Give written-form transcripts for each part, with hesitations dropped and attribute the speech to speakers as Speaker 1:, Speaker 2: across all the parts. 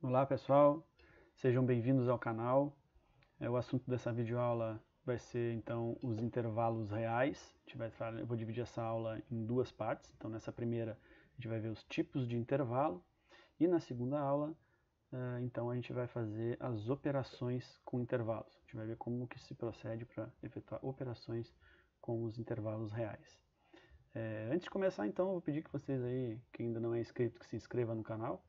Speaker 1: Olá pessoal, sejam bem-vindos ao canal. O assunto dessa videoaula vai ser então os intervalos reais. Eu vou dividir essa aula em duas partes. Então nessa primeira a gente vai ver os tipos de intervalo e na segunda aula então a gente vai fazer as operações com intervalos. A gente vai ver como que se procede para efetuar operações com os intervalos reais. Antes de começar então eu vou pedir que vocês aí, que ainda não é inscrito, que se inscreva no canal.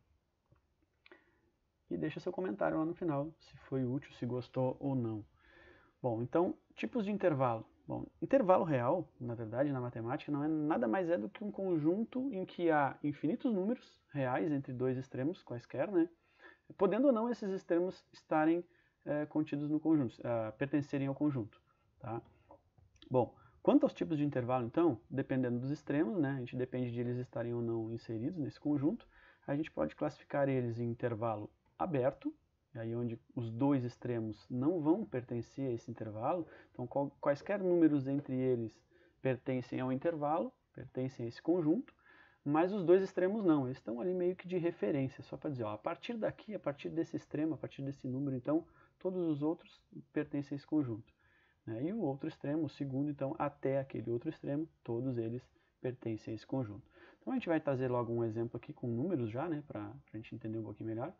Speaker 1: E deixa seu comentário lá no final, se foi útil, se gostou ou não. Bom, então, tipos de intervalo. Bom, intervalo real, na verdade, na matemática, não é nada mais do que um conjunto em que há infinitos números reais entre dois extremos, quaisquer, né? Podendo ou não esses extremos estarem contidos no conjunto, pertencerem ao conjunto, tá? Bom, quanto aos tipos de intervalo, então, dependendo dos extremos, né, a gente depende de eles estarem ou não inseridos nesse conjunto, a gente pode classificar eles em intervalo aberto, aí onde os dois extremos não vão pertencer a esse intervalo, então quaisquer números entre eles pertencem ao intervalo, pertencem a esse conjunto, mas os dois extremos não, eles estão ali meio que de referência, só para dizer, ó, a partir daqui, a partir desse extremo, a partir desse número, então, todos os outros pertencem a esse conjunto. E o outro extremo, o segundo, então, até aquele outro extremo, todos eles pertencem a esse conjunto. Então a gente vai trazer logo um exemplo aqui com números já, né, para a gente entender um pouquinho melhor.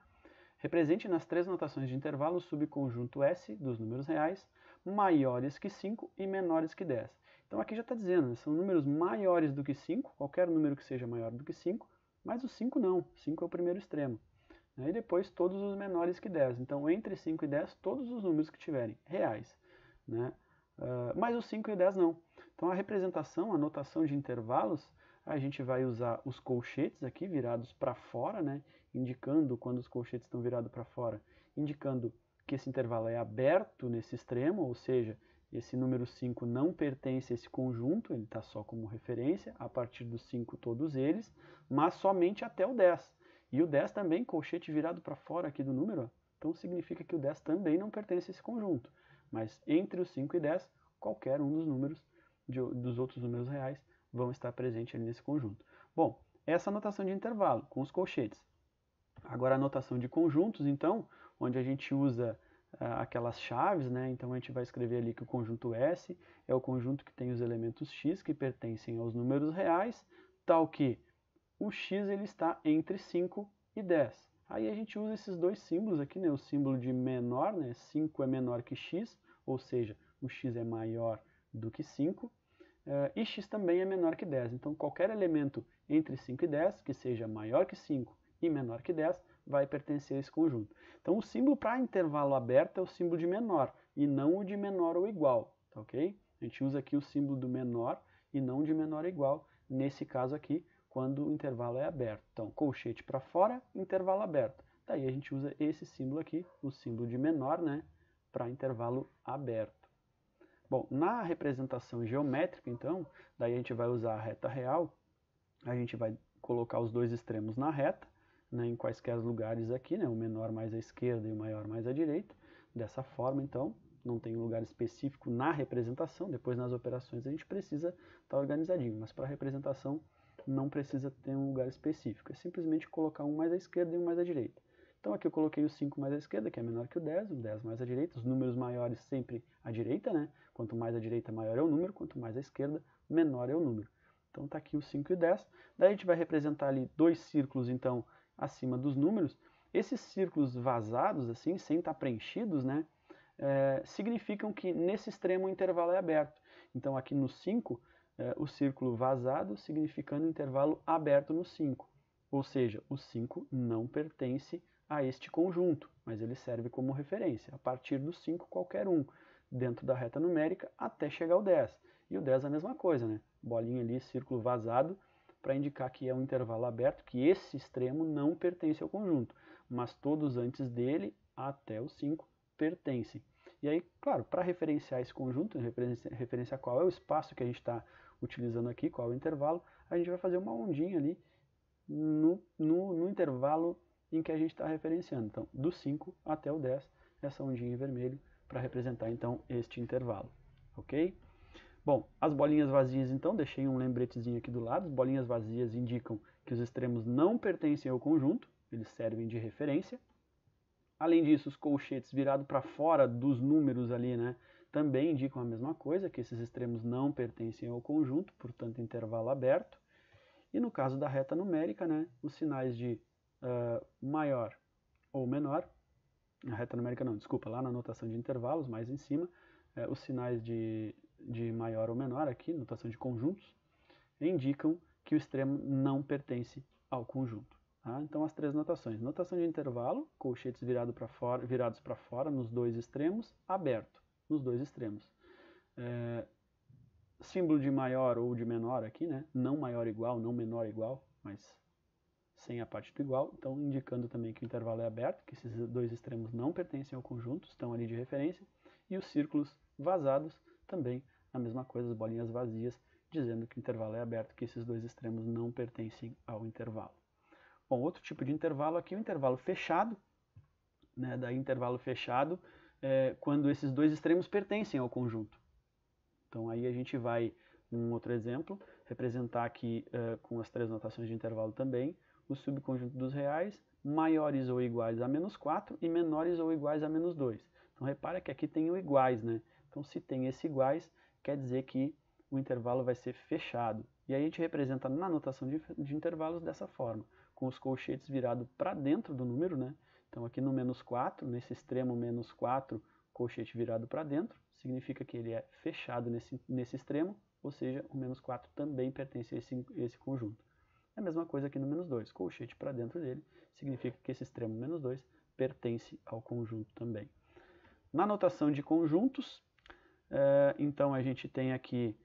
Speaker 1: Represente nas três notações de intervalo o subconjunto S dos números reais, maiores que 5 e menores que 10. Então aqui já está dizendo, né, são números maiores do que 5, qualquer número que seja maior do que 5, mas o 5 não, 5 é o primeiro extremo. E depois todos os menores que 10. Então entre 5 e 10, todos os números que tiverem reais. Mas os 5 e o 10 não. Então a representação, a notação de intervalos, a gente vai usar os colchetes aqui virados para fora, né, indicando quando os colchetes estão virados para fora, indicando que esse intervalo é aberto nesse extremo, ou seja, esse número 5 não pertence a esse conjunto, ele está só como referência, a partir dos 5 todos eles, mas somente até o 10. E o 10 também, colchete virado para fora aqui do número, então significa que o 10 também não pertence a esse conjunto. Mas entre os 5 e 10, qualquer um dos números, dos outros números reais, vão estar presentes ali nesse conjunto. Bom, essa é a notação de intervalo, com os colchetes. Agora a notação de conjuntos, então, onde a gente usa aquelas chaves, né? Então a gente vai escrever ali que o conjunto S é o conjunto que tem os elementos x que pertencem aos números reais, tal que o x ele está entre 5 e 10. Aí a gente usa esses dois símbolos aqui, né? O símbolo de menor, né? 5 é menor que x, ou seja, o x é maior do que 5, e x também é menor que 10. Então qualquer elemento entre 5 e 10, que seja maior que 5 e menor que 10, vai pertencer a esse conjunto. Então o símbolo para intervalo aberto é o símbolo de menor, e não o de menor ou igual, tá ok? A gente usa aqui o símbolo do menor e não de menor ou igual, nesse caso aqui, quando o intervalo é aberto. Então, colchete para fora, intervalo aberto. Daí a gente usa esse símbolo aqui, o símbolo de menor, né, para intervalo aberto. Bom, na representação geométrica, então, daí a gente vai usar a reta real, a gente vai colocar os dois extremos na reta, né, em quaisquer lugares aqui, né, o menor mais à esquerda e o maior mais à direita. Dessa forma, então, não tem um lugar específico na representação, depois nas operações a gente precisa estar organizadinho, mas para a representação não precisa ter um lugar específico, é simplesmente colocar um mais à esquerda e um mais à direita. Então aqui eu coloquei o 5 mais à esquerda, que é menor que o 10 mais à direita, os números maiores sempre à direita, né? Quanto mais à direita, maior é o número, quanto mais à esquerda, menor é o número. Então está aqui o 5 e o 10. Daí a gente vai representar ali dois círculos, então, acima dos números. Esses círculos vazados, assim, sem estar preenchidos, né? Significam que nesse extremo o intervalo é aberto. Então aqui no 5, o círculo vazado significando intervalo aberto no 5. Ou seja, o 5 não pertence a este conjunto, mas ele serve como referência. A partir do 5, qualquer um, dentro da reta numérica, até chegar ao 10. E o 10 é a mesma coisa, né? Bolinha ali, círculo vazado, para indicar que é um intervalo aberto, que esse extremo não pertence ao conjunto, mas todos antes dele, até o 5, pertencem. E aí, claro, para referenciar esse conjunto, referenciar qual é o espaço que a gente está utilizando aqui, qual é o intervalo, a gente vai fazer uma ondinha ali no intervalo em que a gente está referenciando. Então, do 5 até o 10, essa ondinha em vermelho para representar então este intervalo, ok? Bom, as bolinhas vazias então, deixei um lembretezinho aqui do lado, as bolinhas vazias indicam que os extremos não pertencem ao conjunto, eles servem de referência, Além disso, os colchetes virados para fora dos números ali, né, também indicam a mesma coisa, que esses extremos não pertencem ao conjunto, portanto, intervalo aberto. E no caso da reta numérica, né, os sinais de maior ou menor, a reta numérica não, desculpa, lá na notação de intervalos, mais em cima, os sinais de maior ou menor aqui, notação de conjuntos, indicam que o extremo não pertence ao conjunto. Tá? Então, as três notações. Notação de intervalo, colchetes virados para fora nos dois extremos, aberto nos dois extremos. Símbolo de maior ou de menor aqui, né? Não maior igual, não menor igual, mas sem a parte do igual. Então, indicando também que o intervalo é aberto, que esses dois extremos não pertencem ao conjunto, estão ali de referência. E os círculos vazados também a mesma coisa, as bolinhas vazias, dizendo que o intervalo é aberto, que esses dois extremos não pertencem ao intervalo. Bom, outro tipo de intervalo aqui, o intervalo fechado, né? Daí intervalo fechado quando esses dois extremos pertencem ao conjunto. Então aí a gente vai, um outro exemplo, representar aqui com as três notações de intervalo também, o subconjunto dos reais maiores ou iguais a menos 4 e menores ou iguais a menos 2. Então repara que aqui tem o iguais, né? Então se tem esse iguais, quer dizer que o intervalo vai ser fechado. E aí a gente representa na notação de intervalos dessa forma, com os colchetes virados para dentro do número, né? Então aqui no menos 4, nesse extremo menos 4, colchete virado para dentro, significa que ele é fechado nesse extremo, ou seja, o menos 4 também pertence a esse conjunto. É a mesma coisa aqui no menos 2, colchete para dentro dele, significa que esse extremo menos 2 pertence ao conjunto também. Na notação de conjuntos, então a gente tem aqui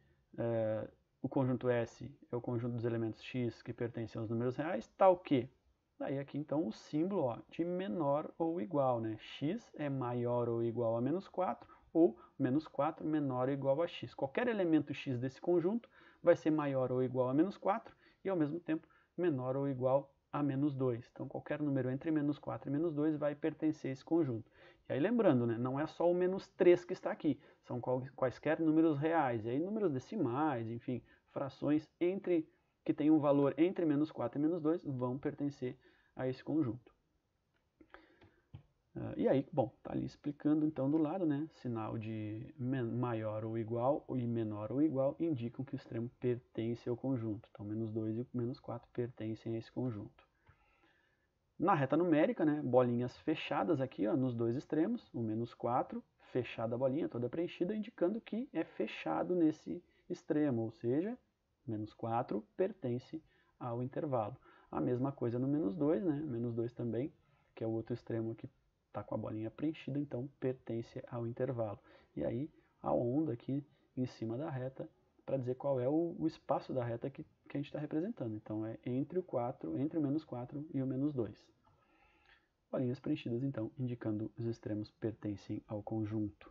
Speaker 1: o conjunto S é o conjunto dos elementos X que pertencem aos números reais, tal que, daí aqui então o símbolo de menor ou igual, né? X é maior ou igual a menos 4, ou menos 4 menor ou igual a x. Qualquer elemento x desse conjunto vai ser maior ou igual a menos 4 e ao mesmo tempo menor ou igual a menos 2. Então qualquer número entre menos 4 e menos 2 vai pertencer a esse conjunto. E aí lembrando, né, não é só o menos 3 que está aqui, são quaisquer números reais, e aí números decimais, enfim, frações que têm um valor entre menos 4 e menos 2 vão pertencer a esse conjunto. E aí, bom, tá ali explicando então do lado, né, sinal de maior ou igual e menor ou igual indicam que o extremo pertence ao conjunto. Então, menos 2 e menos 4 pertencem a esse conjunto. Na reta numérica, né, bolinhas fechadas aqui, ó, nos dois extremos, o menos 4, fechada a bolinha, toda preenchida, indicando que é fechado nesse extremo, ou seja, menos 4 pertence ao intervalo. A mesma coisa no menos 2, né, menos 2 também, que é o outro extremo aqui, está com a bolinha preenchida, então pertence ao intervalo. E aí a onda aqui em cima da reta para dizer qual é o espaço da reta que a gente está representando. Então é entre o menos 4 e o menos 2. Bolinhas preenchidas, então, indicando os extremos pertencem ao conjunto.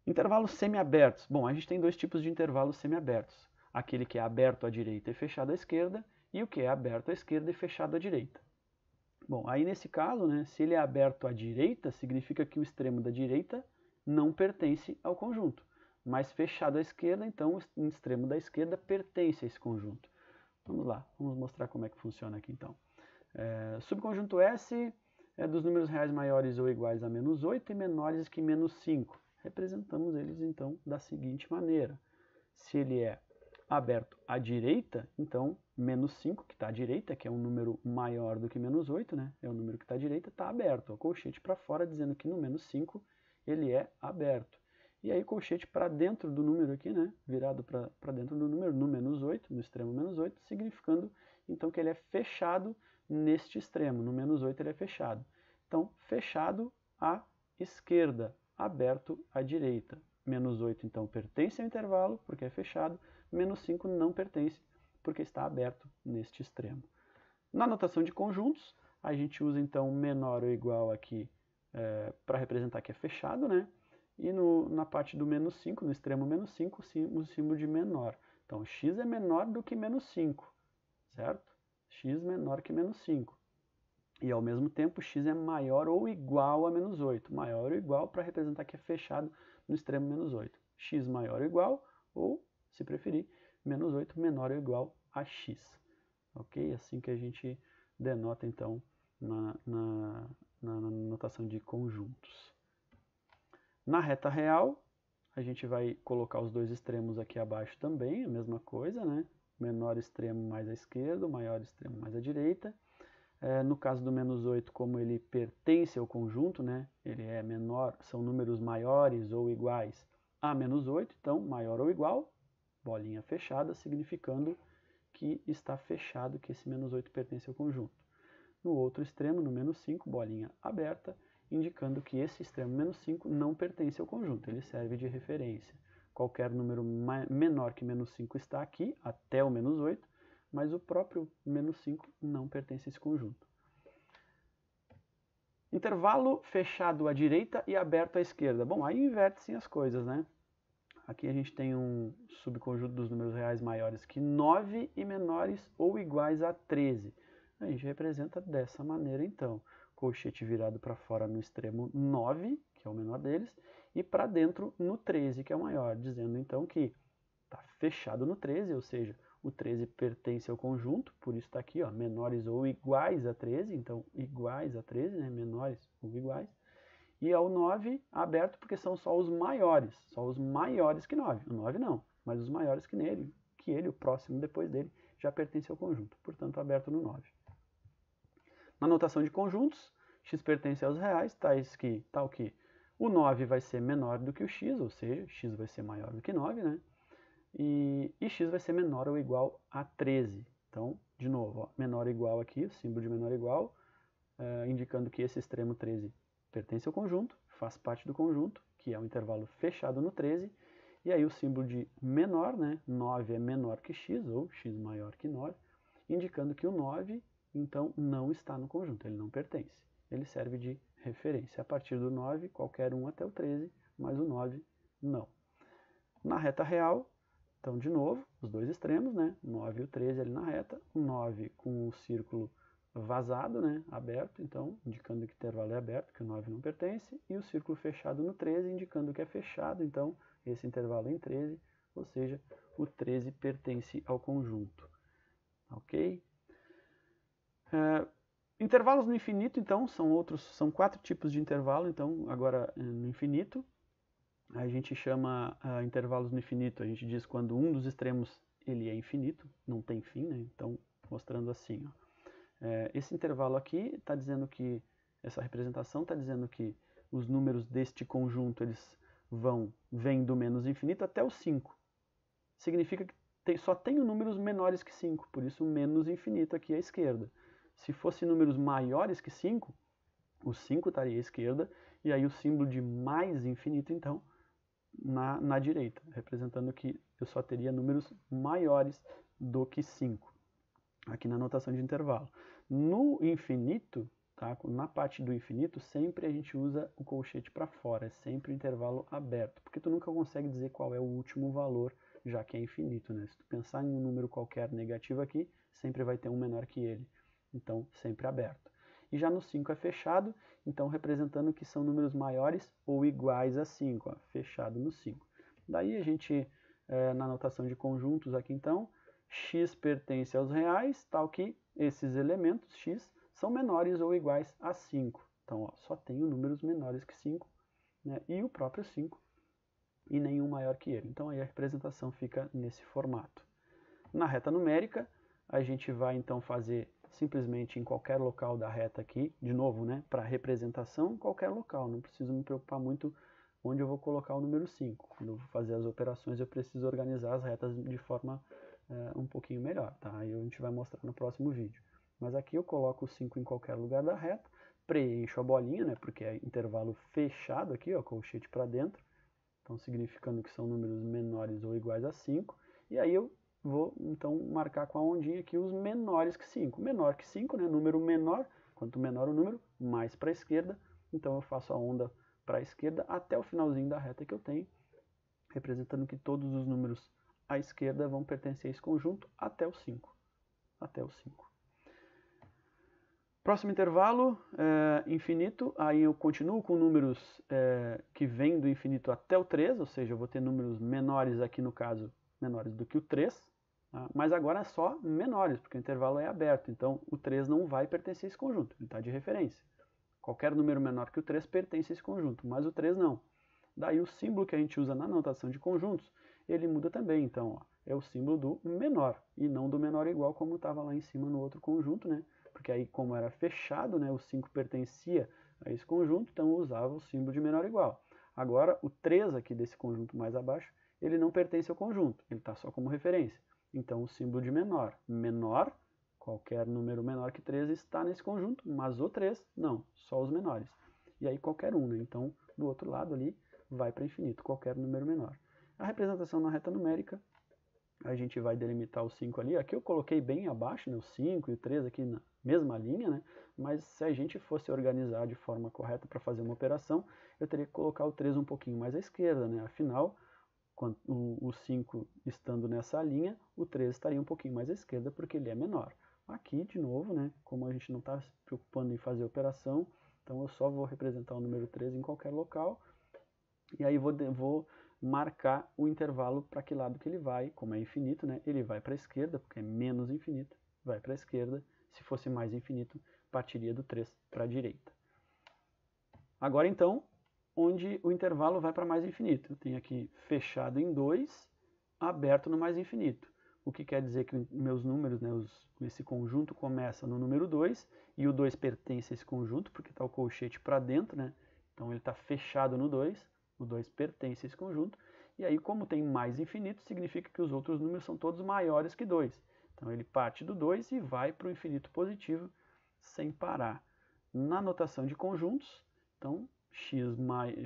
Speaker 1: Intervalos semiabertos. Bom, a gente tem dois tipos de intervalos semiabertos. Aquele que é aberto à direita e fechado à esquerda, e o que é aberto à esquerda e fechado à direita. Bom, aí nesse caso, né, se ele é aberto à direita, significa que o extremo da direita não pertence ao conjunto. Mas fechado à esquerda, então o extremo da esquerda pertence a esse conjunto. Vamos lá, vamos mostrar como é que funciona aqui então. Subconjunto S é dos números reais maiores ou iguais a menos 8 e menores que menos 5. Representamos eles então da seguinte maneira. Se ele é aberto à direita, então menos 5, que está à direita, que é um número maior do que menos 8, né? É o número que está à direita, está aberto. O colchete para fora, dizendo que no menos 5 ele é aberto. E aí colchete para dentro do número aqui, né? Virado para dentro do número, no menos 8, no extremo menos 8, significando então que ele é fechado neste extremo. No menos 8 ele é fechado. Então, fechado à esquerda, aberto à direita. Menos 8 então pertence ao intervalo, porque é fechado. Menos 5 não pertence, porque está aberto neste extremo. Na notação de conjuntos, a gente usa então menor ou igual aqui para representar que é fechado, né? E na parte do menos 5, no extremo menos 5, o símbolo de menor. Então, x é menor do que menos 5, certo? X menor que menos 5. E ao mesmo tempo, x é maior ou igual a menos 8. Maior ou igual para representar que é fechado no extremo menos 8. X maior ou igual, ou, se preferir, menos 8 menor ou igual a x. Ok? Assim que a gente denota, então, na notação de conjuntos. Na reta real, a gente vai colocar os dois extremos aqui abaixo também, a mesma coisa, né? Menor extremo mais à esquerda, o maior extremo mais à direita. No caso do menos 8, como ele pertence ao conjunto, né? Ele é menor, são números maiores ou iguais a menos 8, então maior ou igual, bolinha fechada, significando que está fechado, que esse menos 8 pertence ao conjunto. No outro extremo, no menos 5, bolinha aberta, indicando que esse extremo menos 5 não pertence ao conjunto, ele serve de referência. Qualquer número menor que menos 5 está aqui, até o menos 8, mas o próprio menos 5 não pertence a esse conjunto. Intervalo fechado à direita e aberto à esquerda. Bom, aí inverte-se as coisas, né? Aqui a gente tem um subconjunto dos números reais maiores que 9 e menores ou iguais a 13. A gente representa dessa maneira, então. Colchete virado para fora no extremo 9, que é o menor deles, e para dentro no 13, que é o maior, dizendo então que está fechado no 13, ou seja, o 13 pertence ao conjunto, por isso está aqui, ó, menores ou iguais a 13, então iguais a 13, né, menores ou iguais. E ao 9 aberto porque são só os maiores que 9. O 9 não, mas os maiores que ele, o próximo depois dele, já pertence ao conjunto, portanto aberto no 9. Na notação de conjuntos, x pertence aos reais, tal que o 9 vai ser menor do que o x, ou seja, x vai ser maior do que 9, né? E x vai ser menor ou igual a 13. Então, de novo, ó, menor ou igual aqui, o símbolo de menor ou igual, indicando que esse extremo 13 pertence ao conjunto, faz parte do conjunto, que é um intervalo fechado no 13, e aí o símbolo de menor, né, 9 é menor que x, ou x maior que 9, indicando que o 9, então, não está no conjunto, ele não pertence. Ele serve de referência. A partir do 9, qualquer um até o 13, mas o 9 não. Na reta real, então, de novo, os dois extremos, né? 9 e o 13 ali na reta, o 9 com o círculo vazado, né? Aberto, então, indicando que o intervalo é aberto, que o 9 não pertence, e o círculo fechado no 13, indicando que é fechado, então, esse intervalo é em 13, ou seja, o 13 pertence ao conjunto. Ok? Intervalos no infinito, então, são 4 tipos de intervalo, então, agora no infinito. A gente chama intervalos no infinito, a gente diz quando um dos extremos ele é infinito, não tem fim, né? Então, mostrando assim, ó. Esse intervalo aqui está dizendo que, essa representação está dizendo que os números deste conjunto, eles vêm do menos infinito até o 5. Significa que só tem números menores que 5, por isso menos infinito aqui à esquerda. Se fosse números maiores que 5, o 5 estaria à esquerda, e aí o símbolo de mais infinito, então, na direita, representando que eu só teria números maiores do que 5, aqui na notação de intervalo. No infinito, tá, na parte do infinito, sempre a gente usa o colchete para fora, é sempre o intervalo aberto, porque tu nunca consegue dizer qual é o último valor, já que é infinito, né? Se tu pensar em um número qualquer negativo aqui, sempre vai ter um menor que ele, então sempre aberto. E já no 5 é fechado, então representando que são números maiores ou iguais a 5, ó, fechado no 5. Daí a gente, na notação de conjuntos aqui então, x pertence aos reais, tal que esses elementos x são menores ou iguais a 5. Então, ó, só tenho números menores que 5, né, e o próprio 5, e nenhum maior que ele. Então aí a representação fica nesse formato. Na reta numérica, a gente vai então fazer simplesmente em qualquer local da reta aqui, de novo, né, para representação, em qualquer local, não preciso me preocupar muito onde eu vou colocar o número 5. Quando eu vou fazer as operações, eu preciso organizar as retas de forma um pouquinho melhor, tá? Aí a gente vai mostrar no próximo vídeo. Mas aqui eu coloco o 5 em qualquer lugar da reta, preencho a bolinha, né, porque é intervalo fechado aqui, ó, colchete para dentro, então significando que são números menores ou iguais a 5, e aí eu vou, então, marcar com a ondinha aqui os menores que 5. Menor que 5, né? Número menor, quanto menor o número, mais para a esquerda. Então, eu faço a onda para a esquerda até o finalzinho da reta que eu tenho, representando que todos os números à esquerda vão pertencer a esse conjunto até o 5. Até o 5. Próximo intervalo, infinito. Aí eu continuo com números que vêm do infinito até o 3, ou seja, eu vou ter números menores aqui no caso, menores do que o 3, tá? Mas agora é só menores, porque o intervalo é aberto, então o 3 não vai pertencer a esse conjunto, ele está de referência. Qualquer número menor que o 3 pertence a esse conjunto, mas o 3 não. Daí o símbolo que a gente usa na notação de conjuntos, ele muda também. Então, ó, é o símbolo do menor, e não do menor igual como estava lá em cima no outro conjunto, né? Porque aí, como era fechado, né, o 5 pertencia a esse conjunto, então eu usava o símbolo de menor igual. Agora, o 3 aqui desse conjunto mais abaixo, ele não pertence ao conjunto, ele está só como referência. Então, o símbolo de menor. Menor, qualquer número menor que 3 está nesse conjunto, mas o 3 não, só os menores. E aí qualquer um, né? Então, do outro lado ali, vai para infinito, qualquer número menor. A representação na reta numérica, a gente vai delimitar o 5 ali. Aqui eu coloquei bem abaixo, né, o 5 e o 3 aqui na mesma linha, né? Mas se a gente fosse organizar de forma correta para fazer uma operação, eu teria que colocar o 3 um pouquinho mais à esquerda, né? Afinal, o 5 estando nessa linha, o 3 estaria um pouquinho mais à esquerda porque ele é menor. Aqui, de novo, né, como a gente não está se preocupando em fazer operação, então eu só vou representar o número 3 em qualquer local, e aí vou marcar o intervalo para que lado que ele vai. Como é infinito, né, ele vai para a esquerda, porque é menos infinito, vai para a esquerda. Se fosse mais infinito, partiria do 3 para a direita. Agora, então, onde o intervalo vai para mais infinito? Eu tenho aqui fechado em 2, aberto no mais infinito. O que quer dizer que meus números, né, esse conjunto começa no número 2, e o 2 pertence a esse conjunto, porque está o colchete para dentro, né? Então ele está fechado no 2, o 2 pertence a esse conjunto, e aí como tem mais infinito, significa que os outros números são todos maiores que 2. Então ele parte do 2 e vai para o infinito positivo sem parar. Na notação de conjuntos, então x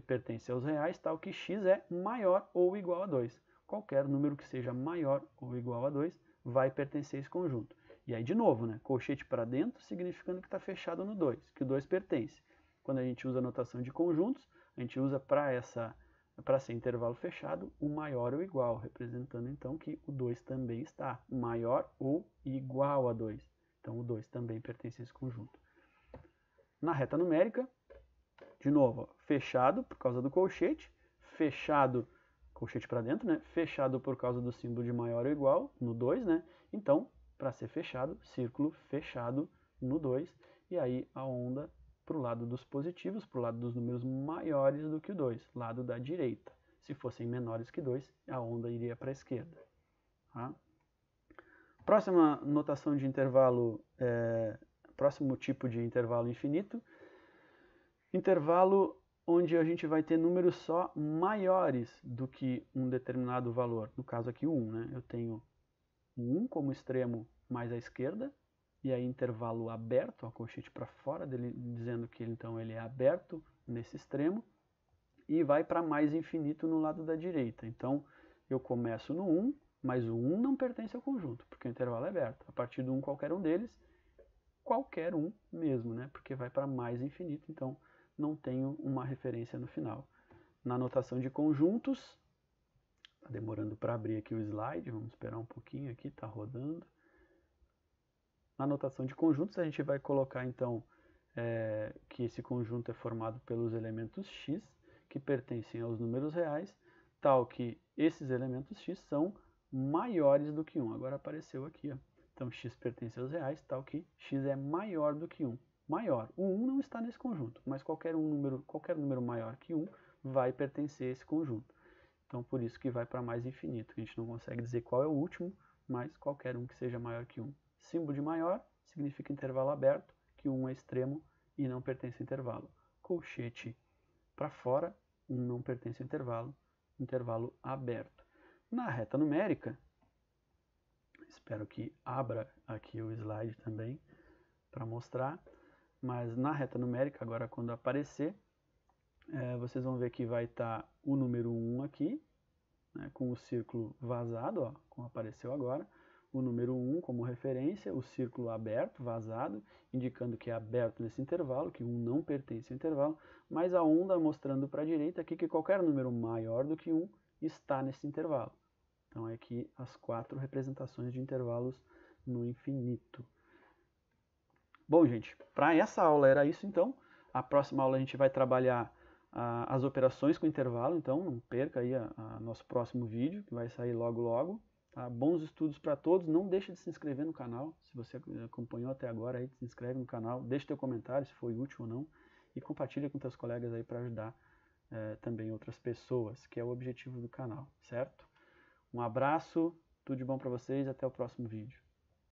Speaker 1: pertence aos reais, tal que x é maior ou igual a 2. Qualquer número que seja maior ou igual a 2 vai pertencer a esse conjunto. E aí, de novo, né, colchete para dentro, significando que está fechado no 2, que o 2 pertence. Quando a gente usa a notação de conjuntos, a gente usa para ser intervalo fechado, o maior ou igual, representando então que o 2 também está maior ou igual a 2. Então o 2 também pertence a esse conjunto. Na reta numérica, de novo, ó, fechado por causa do colchete, fechado, colchete para dentro, né? Fechado por causa do símbolo de maior ou igual, no 2, né? Então, para ser fechado, círculo fechado no 2, e aí a onda para o lado dos positivos, para o lado dos números maiores do que o 2, lado da direita. Se fossem menores que 2, a onda iria para a esquerda. Tá? Próxima notação de intervalo, próximo tipo de intervalo infinito, intervalo onde a gente vai ter números só maiores do que um determinado valor. No caso aqui o 1, né? Eu tenho o 1 como extremo mais à esquerda, e aí intervalo aberto, a colchete para fora, dele, dizendo que então ele é aberto nesse extremo, e vai para mais infinito no lado da direita. Então eu começo no 1, mas o 1 não pertence ao conjunto, porque o intervalo é aberto. A partir do 1, qualquer um deles, qualquer um mesmo, né? Porque vai para mais infinito, então não tenho uma referência no final. Na notação de conjuntos, está demorando para abrir aqui o slide, vamos esperar um pouquinho aqui, está rodando. Na notação de conjuntos, a gente vai colocar então que esse conjunto é formado pelos elementos x, que pertencem aos números reais, tal que esses elementos x são maiores do que 1. Agora apareceu aqui, ó. Então x pertence aos reais, tal que x é maior do que 1. Maior. O 1 não está nesse conjunto, mas qualquer número maior que 1 vai pertencer a esse conjunto. Então por isso que vai para mais infinito. A gente não consegue dizer qual é o último, mas qualquer um que seja maior que 1. Símbolo de maior significa intervalo aberto, que 1 é extremo e não pertence ao intervalo. Colchete para fora, 1 não pertence ao intervalo aberto. Na reta numérica, espero que abra aqui o slide também para mostrar, mas na reta numérica, agora quando aparecer, vocês vão ver que vai estar o número 1 aqui, né, com o círculo vazado, ó, como apareceu agora, o número 1 como referência, o círculo aberto, vazado, indicando que é aberto nesse intervalo, que 1 não pertence ao intervalo, mas a onda mostrando para a direita aqui que qualquer número maior do que 1 está nesse intervalo. Então é aqui as 4 representações de intervalos no infinito. Bom, gente, para essa aula era isso então. A próxima aula a gente vai trabalhar as operações com intervalo, então não perca aí nosso próximo vídeo, que vai sair logo logo. Tá? Bons estudos para todos, não deixe de se inscrever no canal, se você acompanhou até agora, aí se inscreve no canal, deixe teu comentário se foi útil ou não, e compartilha com teus colegas aí para ajudar também outras pessoas, que é o objetivo do canal, certo? Um abraço, tudo de bom para vocês, até o próximo vídeo.